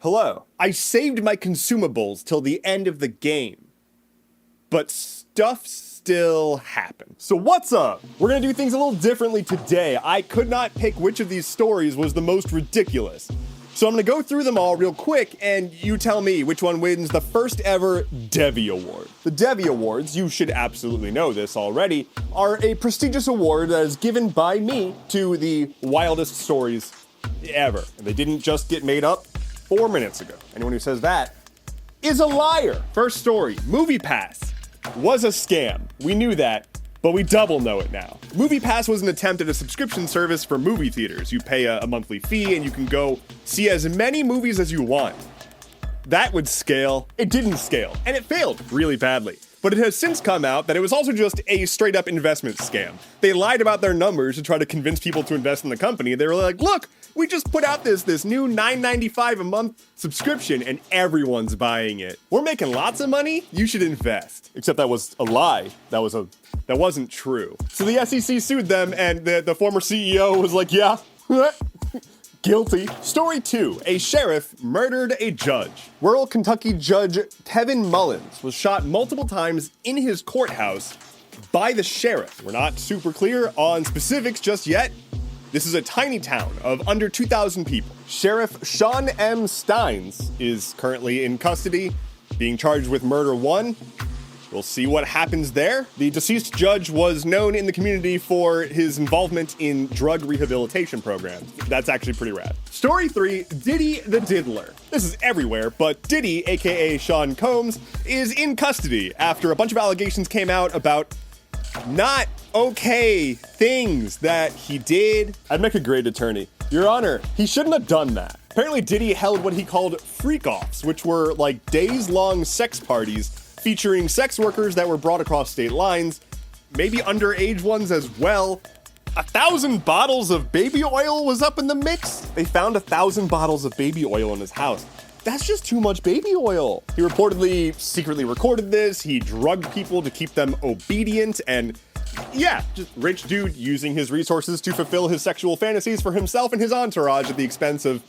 Hello. I saved my consumables till the end of the game, but stuff still happens. So what's up? We're gonna do things a little differently today. I could not pick which of these stories was the most ridiculous. So I'm gonna go through them all real quick, and you tell me which one wins the first ever Devvy Award. The Devvy Awards, you should absolutely know this already, are a prestigious award that is given by me to the wildest stories ever. And they didn't just get made up 4 minutes ago. Anyone who says that is a liar. First story, MoviePass was a scam. We knew that, but we double know it now. MoviePass was an attempt at a subscription service for movie theaters. You pay a monthly fee and you can go see as many movies as you want. That would scale. It didn't scale, and it failed really badly. But it has since come out that it was also just a straight up investment scam. They lied about their numbers to try to convince people to invest in the company. They were like, look, we just put out this new $9.95 a month subscription and everyone's buying it. We're making lots of money, you should invest. Except that was a lie. That wasn't true. So the SEC sued them and the former CEO was like, yeah, guilty. Story 2, a sheriff murdered a judge. Rural Kentucky Judge Kevin Mullins was shot multiple times in his courthouse by the sheriff. We're not super clear on specifics just yet. This is a tiny town of under 2,000 people. Sheriff Sean M. Steins is currently in custody, being charged with murder 1. We'll see what happens there. The deceased judge was known in the community for his involvement in drug rehabilitation programs. That's actually pretty rad. Story 3, Diddy the Diddler. This is everywhere, but Diddy, aka Sean Combs, is in custody after a bunch of allegations came out about not okay things that he did. I'd make a great attorney. Your Honor, he shouldn't have done that. Apparently Diddy held what he called freak-offs, which were like days-long sex parties featuring sex workers that were brought across state lines, maybe underage ones as well. 1,000 bottles of baby oil was up in the mix. They found 1,000 bottles of baby oil in his house. That's just too much baby oil. He reportedly secretly recorded this. He drugged people to keep them obedient, and yeah, just rich dude using his resources to fulfill his sexual fantasies for himself and his entourage at the expense of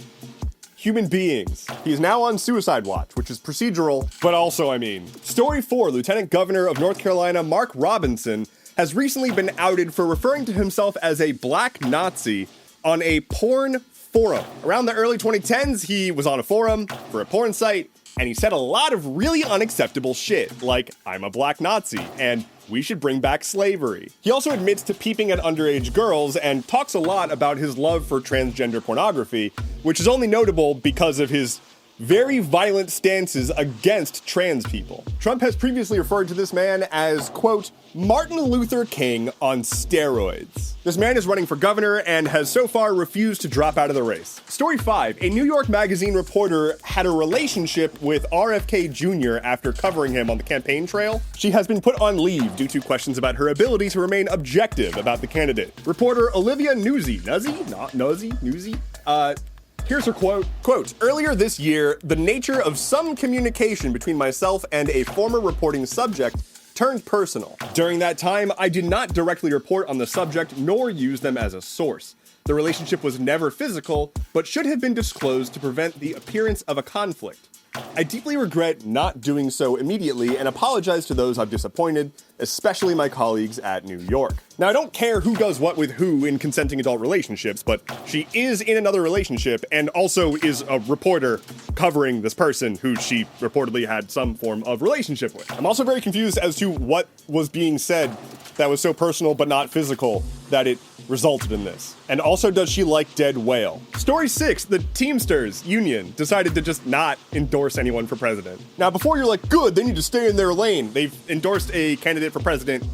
human beings. He is now on suicide watch, which is procedural, but also, Story 4, Lieutenant Governor of North Carolina Mark Robinson has recently been outed for referring to himself as a black Nazi on a porn forum. Around the early 2010s, he was on a forum for a porn site, and he said a lot of really unacceptable shit, like, I'm a black Nazi, and we should bring back slavery. He also admits to peeping at underage girls and talks a lot about his love for transgender pornography, which is only notable because of his very violent stances against trans people. Trump has previously referred to this man as, quote, Martin Luther King on steroids. This man is running for governor and has so far refused to drop out of the race. Story 5, a New York Magazine reporter had a relationship with RFK Jr. after covering him on the campaign trail. She has been put on leave due to questions about her ability to remain objective about the candidate. Reporter Olivia Nuzzi, here's her quote. Quote, earlier this year, the nature of some communication between myself and a former reporting subject turned personal. During that time, I did not directly report on the subject nor use them as a source. The relationship was never physical, but should have been disclosed to prevent the appearance of a conflict. I deeply regret not doing so immediately and apologize to those I've disappointed, especially my colleagues at New York. Now, I don't care who does what with who in consenting adult relationships, but she is in another relationship and also is a reporter covering this person who she reportedly had some form of relationship with. I'm also very confused as to what was being said that was so personal but not physical that it resulted in this. And also, does she like dead whale? Story 6, the Teamsters union decided to just not endorse anyone for president. Now, before you're like, good, they need to stay in their lane. They've endorsed a candidate for president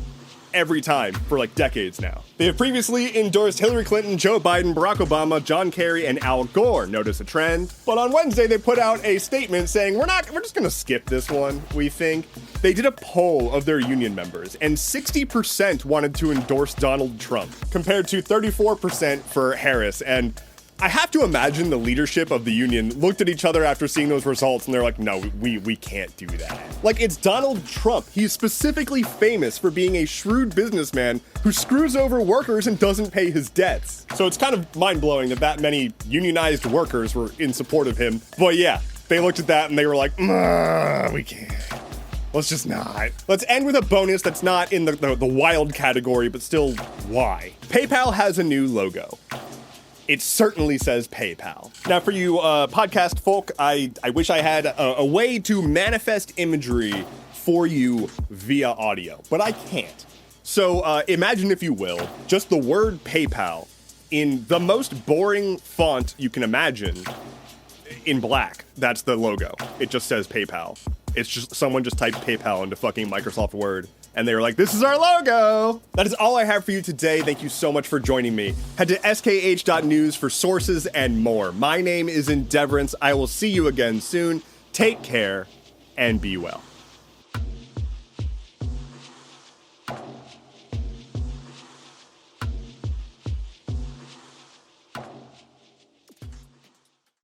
every time for like decades now. They have previously endorsed Hillary Clinton, Joe Biden, Barack Obama, John Kerry, and Al Gore. Notice a trend. But on Wednesday, they put out a statement saying, we're just gonna skip this one, we think. They did a poll of their union members, and 60% wanted to endorse Donald Trump, compared to 34% for Harris. And I have to imagine the leadership of the union looked at each other after seeing those results and they're like, no, we can't do that. Like, it's Donald Trump. He's specifically famous for being a shrewd businessman who screws over workers and doesn't pay his debts. So it's kind of mind-blowing that many unionized workers were in support of him. But yeah, They looked at that and they were like, we can't. Let's just not. Let's end with a bonus that's not in the wild category, but still, why? PayPal has a new logo. It certainly says PayPal. Now, for you podcast folk, I wish I had a way to manifest imagery for you via audio, but I can't. So imagine, if you will, just the word PayPal in the most boring font you can imagine in black. That's the logo. It just says PayPal. It's just someone just typed PayPal into fucking Microsoft Word, and they were like, this is our logo! That is all I have for you today. Thank you so much for joining me. Head to skh.news for sources and more. My name is Endeavorance. I will see you again soon. Take care, and be well.